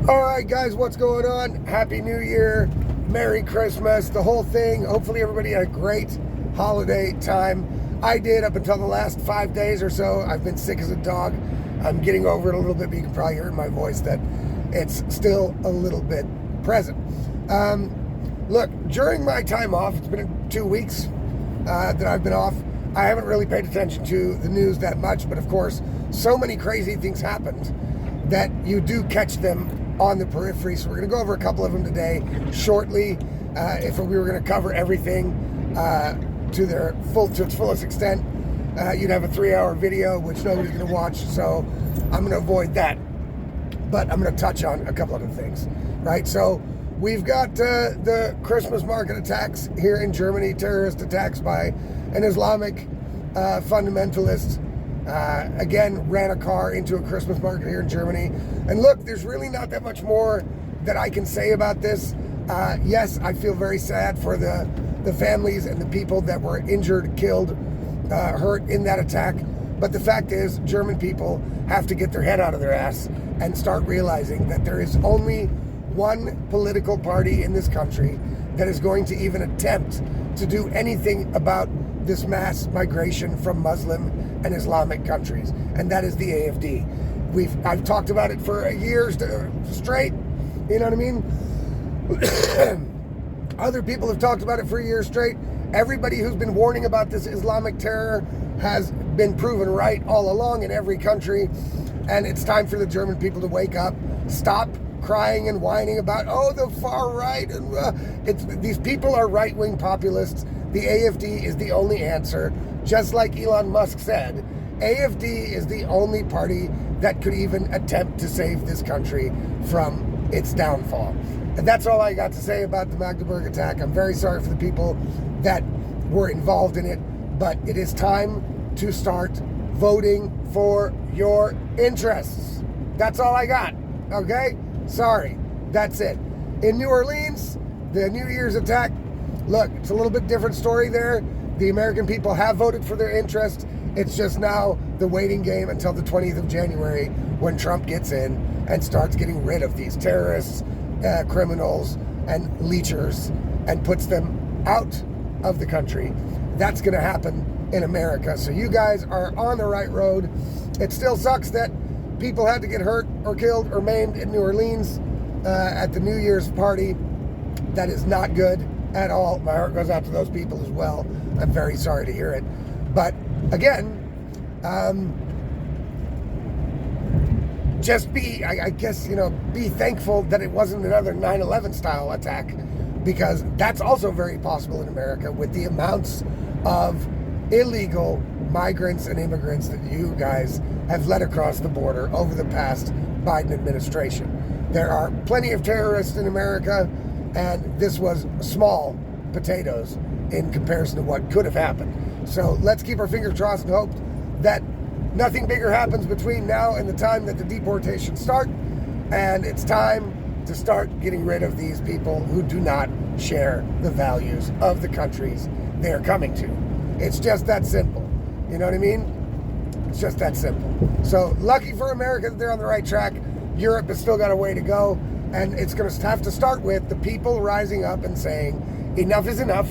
All right, guys, what's going on? Happy New Year, Merry Christmas, the whole thing. Hopefully everybody had a great holiday time. I did up until the last 5 days or so. I've been sick as a dog. I'm getting over it a little bit, but you can probably hear in my voice that it's still a little bit present. Look, during my time off, it's been 2 weeks that I've been off. I haven't really paid attention to the news that much, but of course, so many crazy things happened that you do catch them on the periphery. So we're going to go over a couple of them today shortly. If we were going to cover everything to its fullest extent, you'd have a 3-hour video, which nobody's going to watch. So I'm going to avoid that. But I'm going to touch on a couple other things, right? So we've got the Christmas market attacks here in Germany, terrorist attacks by an Islamic fundamentalist. Again, ran a car into a Christmas market here in Germany. And look, there's really not that much more that I can say about this. Yes, I feel very sad for the families and the people that were injured, killed, hurt in that attack. But the fact is, German people have to get their head out of their ass and start realizing that there is only one political party in this country that is going to even attempt to do anything about this mass migration from Muslim and Islamic countries, and that is the AfD. I've talked about it for a year straight, you know what I mean? Other people have talked about it for a year straight. Everybody who's been warning about this Islamic terror has been proven right all along in every country, and it's time for the German people to wake up, stop crying and whining about, oh, the far right, and these people are right-wing populists. The AfD is the only answer. Just like Elon Musk said, AfD is the only party that could even attempt to save this country from its downfall. And that's all I got to say about the Magdeburg attack. I'm very sorry for the people that were involved in it, but it is time to start voting for your interests. That's all I got, okay? Sorry, that's it. In New Orleans, the New Year's attack, look, it's a little bit different story there. The American people have voted for their interest. It's just now the waiting game until the 20th of January when Trump gets in and starts getting rid of these terrorists, criminals, and leechers and puts them out of the country. That's going to happen in America. So you guys are on the right road. It still sucks that people had to get hurt or killed or maimed in New Orleans at the New Year's party. That is not good at all. My heart goes out to those people as well. I'm very sorry to hear it. But again, just be thankful that it wasn't another 9/11 style attack, because that's also very possible in America with the amounts of illegal migrants and immigrants that you guys have let across the border over the past Biden administration. There are plenty of terrorists in America, and this was small potatoes in comparison to what could have happened. So let's keep our fingers crossed and hope that nothing bigger happens between now and the time that the deportations start, and it's time to start getting rid of these people who do not share the values of the countries they're coming to. It's just that simple. You know what I mean? It's just that simple. So lucky for America that they're on the right track. Europe has still got a way to go, and it's going to have to start with the people rising up and saying, enough is enough.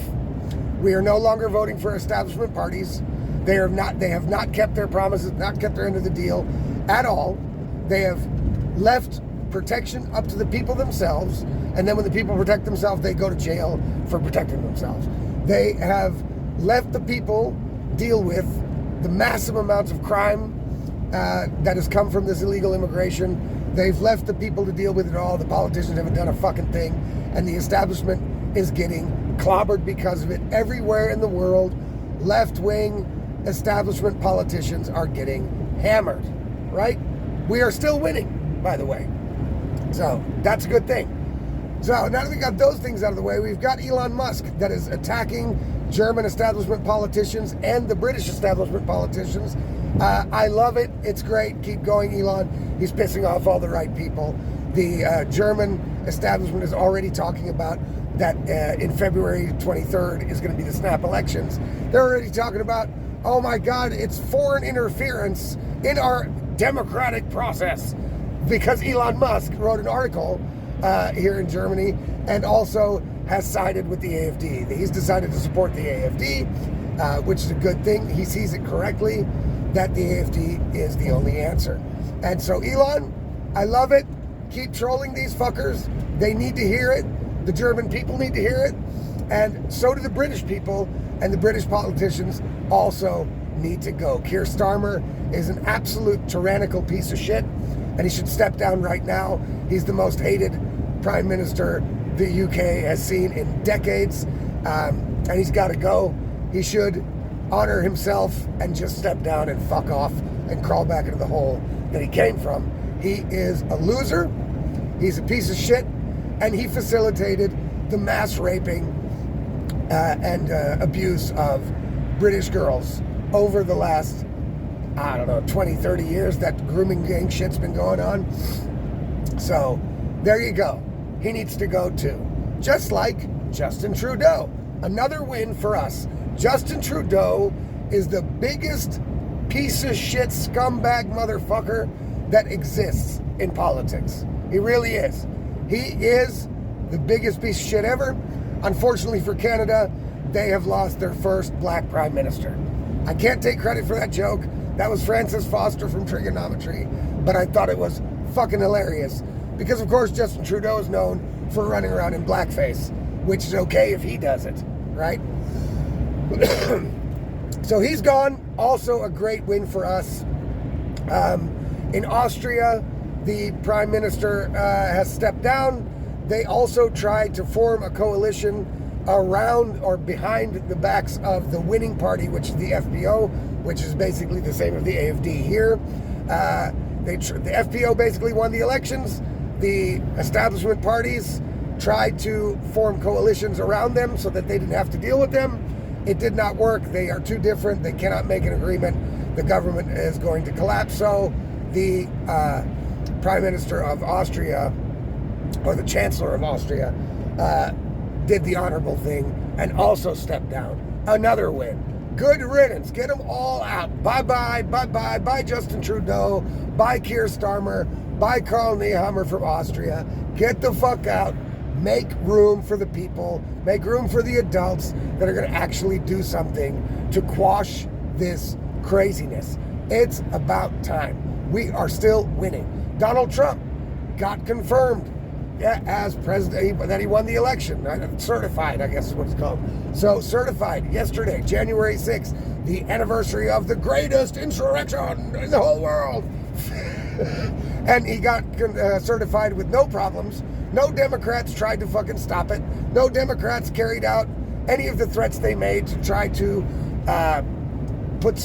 We are no longer voting for establishment parties. They have not kept their promises, not kept their end of the deal at all. They have left protection up to the people themselves, and then when the people protect themselves, they go to jail for protecting themselves. They have let the people deal with the massive amounts of crime that has come from this illegal immigration. They've left the people to deal with it all. The politicians haven't done a fucking thing, and the establishment is getting clobbered because of it. Everywhere in the world, left-wing establishment politicians are getting hammered, right? We are still winning, by the way. So that's a good thing. So now that we got those things out of the way, we've got Elon Musk that is attacking German establishment politicians and the British establishment politicians. I love it. It's great. Keep going, Elon. He's pissing off all the right people. The German establishment is already talking about that in February 23rd is going to be the snap elections. They're already talking about, oh my God, it's foreign interference in our democratic process. because Elon Musk wrote an article here in Germany and also has sided with the AfD. He's decided to support the AfD, which is a good thing. He sees it correctly that the AfD is the only answer. And so, Elon, I love it. Keep trolling these fuckers. They need to hear it. The German people need to hear it. And so do the British people, and the British politicians also need to go. Keir Starmer is an absolute tyrannical piece of shit, and he should step down right now. He's the most hated prime minister the UK has seen in decades, and he's got to go. He should honor himself and just step down and fuck off and crawl back into the hole that he came from. He is a loser. He's a piece of shit, and he facilitated the mass raping and abuse of British girls over the last, 20, 30 years that grooming gang shit's been going on. So, there you go. He needs to go too. Just like Justin Trudeau. Another win for us. Justin Trudeau is the biggest piece of shit scumbag motherfucker that exists in politics. He really is. He is the biggest piece of shit ever. Unfortunately for Canada, they have lost their first black prime minister. I can't take credit for that joke. That was Francis Foster from Trigonometry, but I thought it was fucking hilarious because, of course, Justin Trudeau is known for running around in blackface, which is okay if he does it, right? So he's gone. Also a great win for us. In Austria, the prime minister has stepped down. They also tried to form a coalition around or behind the backs of the winning party, which is the FPO, which is basically the same as the AfD here. The FPO basically won the elections. The establishment parties tried to form coalitions around them so that they didn't have to deal with them. It did not work. They are too different. They cannot make an agreement. The government is going to collapse. So the Prime Minister of Austria, or the Chancellor of Austria, did the honorable thing and also stepped down. Another win. Good riddance. Get them all out. Bye-bye, bye-bye, bye Justin Trudeau, bye Keir Starmer, bye Karl Nehammer from Austria. Get the fuck out. Make room for the people. Make room for the adults that are going to actually do something to quash this craziness. It's about time. We are still winning. Donald Trump got confirmed as president, that he won the election. Certified, I guess is what it's called. So certified yesterday, January 6th, the anniversary of the greatest insurrection in the whole world. And he got certified with no problems. No Democrats tried to fucking stop it. No Democrats carried out any of the threats they made to try to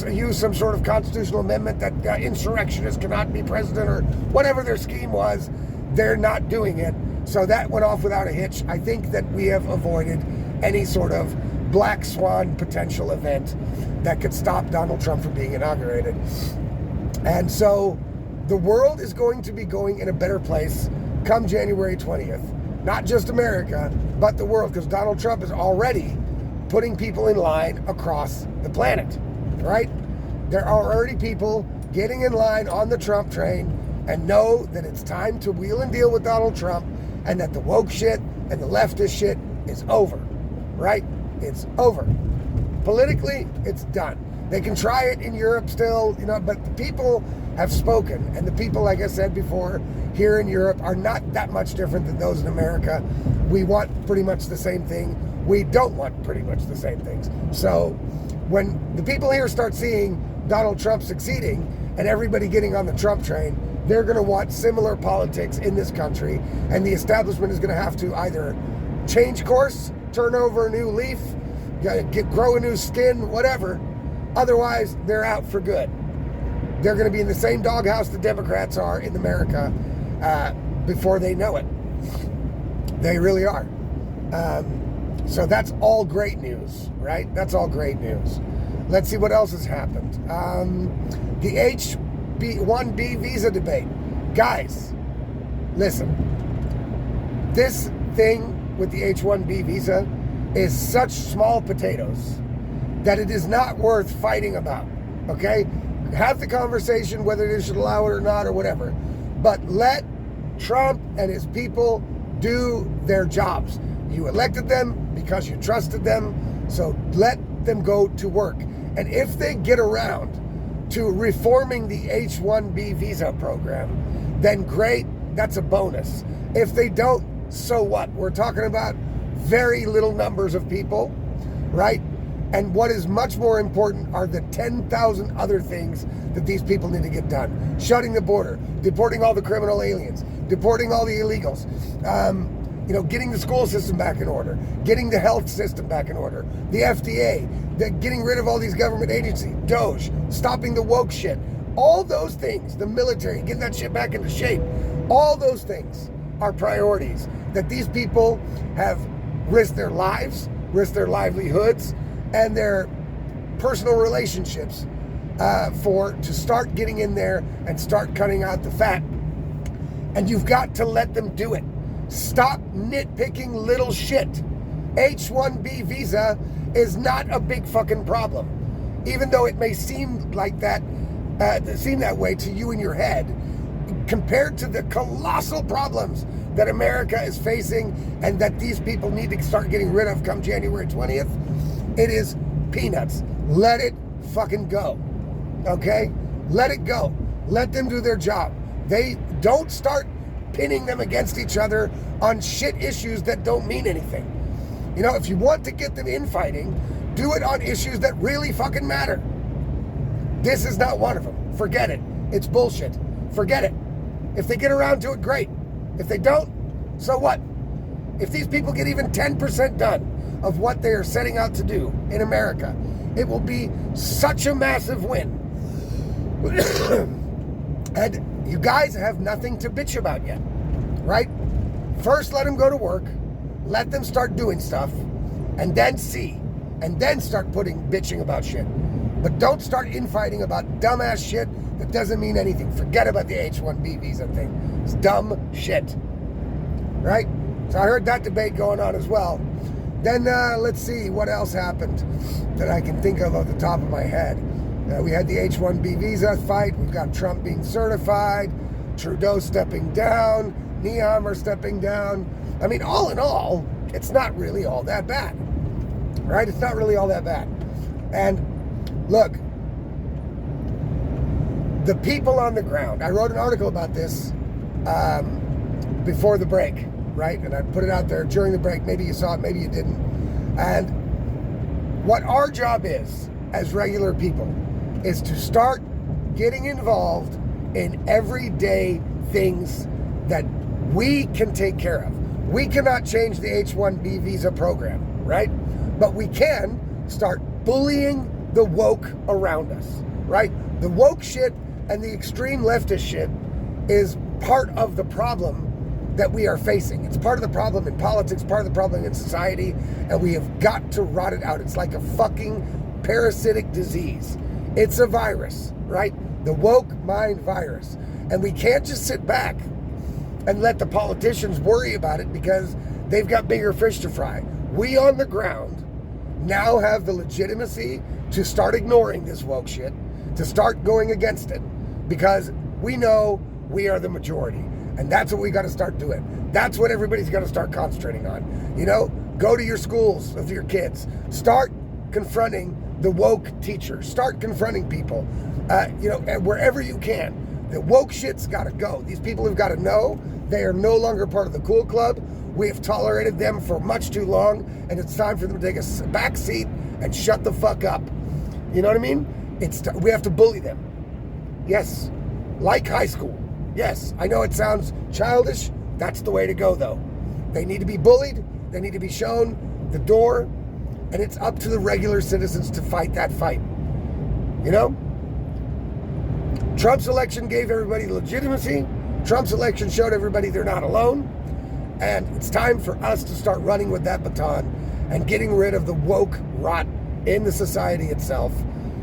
use some sort of constitutional amendment that insurrectionists cannot be president or whatever their scheme was. They're not doing it. So that went off without a hitch. I think that we have avoided any sort of black swan potential event that could stop Donald Trump from being inaugurated. And so the world is going to be going in a better place come January 20th. Not just America, but the world, because Donald Trump is already putting people in line across the planet, right? There are already people getting in line on the Trump train and know that it's time to wheel and deal with Donald Trump and that the woke shit and the leftist shit is over, right? It's over. Politically, it's done. They can try it in Europe still, but the people have spoken. And the people, like I said before, here in Europe are not that much different than those in America. We want pretty much the same thing. We don't want pretty much the same things. So when the people here start seeing Donald Trump succeeding and everybody getting on the Trump train, they're going to want similar politics in this country, and the establishment is going to have to either change course, turn over a new leaf, grow a new skin, whatever. Otherwise, they're out for good. They're going to be in the same doghouse the Democrats are in America before they know it. They really are. So that's all great news, right? That's all great news. Let's see what else has happened. The H-1B visa debate. Guys, listen. This thing with the H-1B visa is such small potatoes that it is not worth fighting about, okay? Have the conversation whether they should allow it or not or whatever. But let Trump and his people do their jobs. You elected them because you trusted them, so let them go to work. And if they get around to reforming the H-1B visa program, then great, that's a bonus. If they don't, so what? We're talking about very little numbers of people, right? And what is much more important are the 10,000 other things that these people need to get done. Shutting the border, deporting all the criminal aliens, deporting all the illegals, getting the school system back in order, getting the health system back in order, the FDA, getting rid of all these government agencies, DOJ, stopping the woke shit. All those things, the military, getting that shit back into shape, all those things are priorities that these people have risked their lives, risked their livelihoods, and their personal relationships to start getting in there and start cutting out the fat. And you've got to let them do it. Stop nitpicking little shit. H-1B visa is not a big fucking problem. Even though it may seem like that, seem that way to you in your head, compared to the colossal problems that America is facing and that these people need to start getting rid of come January 20th, it is peanuts. Let it fucking go. Okay? Let it go. Let them do their job. They don't start pinning them against each other on shit issues that don't mean anything. If you want to get them infighting, do it on issues that really fucking matter. This is not one of them. Forget it. It's bullshit. Forget it. If they get around to it, great. If they don't, so what? If these people get even 10% done of what they are setting out to do in America, it will be such a massive win. And you guys have nothing to bitch about yet, right? First, let them go to work, let them start doing stuff, and then see, and then start bitching about shit. But don't start infighting about dumbass shit that doesn't mean anything. Forget about the H-1B visa thing. It's dumb shit, right? So I heard that debate going on as well. Then let's see what else happened that I can think of off the top of my head. We had the H-1B visa fight. We've got Trump being certified, Trudeau stepping down, Nehammer stepping down. I mean, all in all, it's not really all that bad, right? It's not really all that bad. And look, the people on the ground, I wrote an article about this before the break, right? And I put it out there during the break. Maybe you saw it, maybe you didn't. And what our job is as regular people is to start getting involved in everyday things that we can take care of. We cannot change the H-1B visa program, right? But we can start bullying the woke around us, right? The woke shit and the extreme leftist shit is part of the problem that we are facing. It's part of the problem in politics, part of the problem in society, and we have got to rot it out. It's like a fucking parasitic disease. It's a virus, right? The woke mind virus. And we can't just sit back and let the politicians worry about it because they've got bigger fish to fry. We on the ground now have the legitimacy to start ignoring this woke shit, to start going against it, because we know we are the majority. And that's what we got to start doing. That's what everybody's got to start concentrating on. Go to your schools with your kids. Start confronting the woke teachers. Start confronting people, wherever you can. The woke shit's got to go. These people have got to know they are no longer part of the cool club. We have tolerated them for much too long, and it's time for them to take a back seat and shut the fuck up. You know what I mean? We have to bully them. Yes, like high school. Yes, I know it sounds childish. That's the way to go, though. They need to be bullied. They need to be shown the door. And it's up to the regular citizens to fight that fight. Trump's election gave everybody legitimacy. Trump's election showed everybody they're not alone. And it's time for us to start running with that baton and getting rid of the woke rot in the society itself.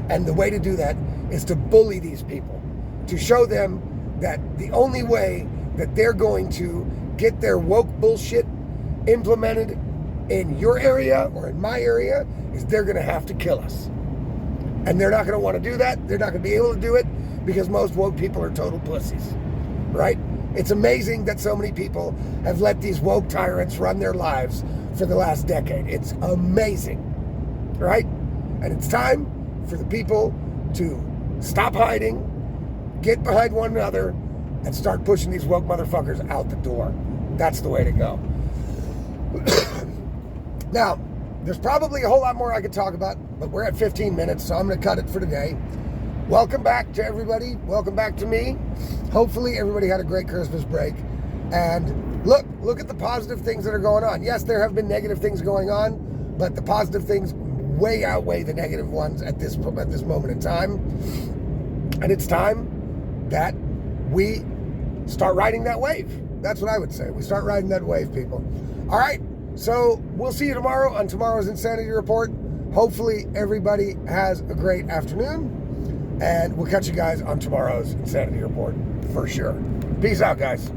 And the way to do that is to bully these people, to show them that the only way that they're going to get their woke bullshit implemented in your area or in my area is they're going to have to kill us. And they're not going to want to do that. They're not going to be able to do it because most woke people are total pussies, right? It's amazing that so many people have let these woke tyrants run their lives for the last decade. It's amazing, right? And it's time for the people to stop hiding, get behind one another, and start pushing these woke motherfuckers out the door. That's the way to go. Now, there's probably a whole lot more I could talk about, but we're at 15 minutes, so I'm going to cut it for today. Welcome back to everybody. Welcome back to me. Hopefully everybody had a great Christmas break. And look at the positive things that are going on. Yes, there have been negative things going on, but the positive things way outweigh the negative ones at this moment in time. And it's time that we start riding that wave. That's what I would say. We start riding that wave, people. All right. So we'll see you tomorrow on tomorrow's Insanity Report. Hopefully everybody has a great afternoon. And we'll catch you guys on tomorrow's Insanity Report for sure. Peace out, guys.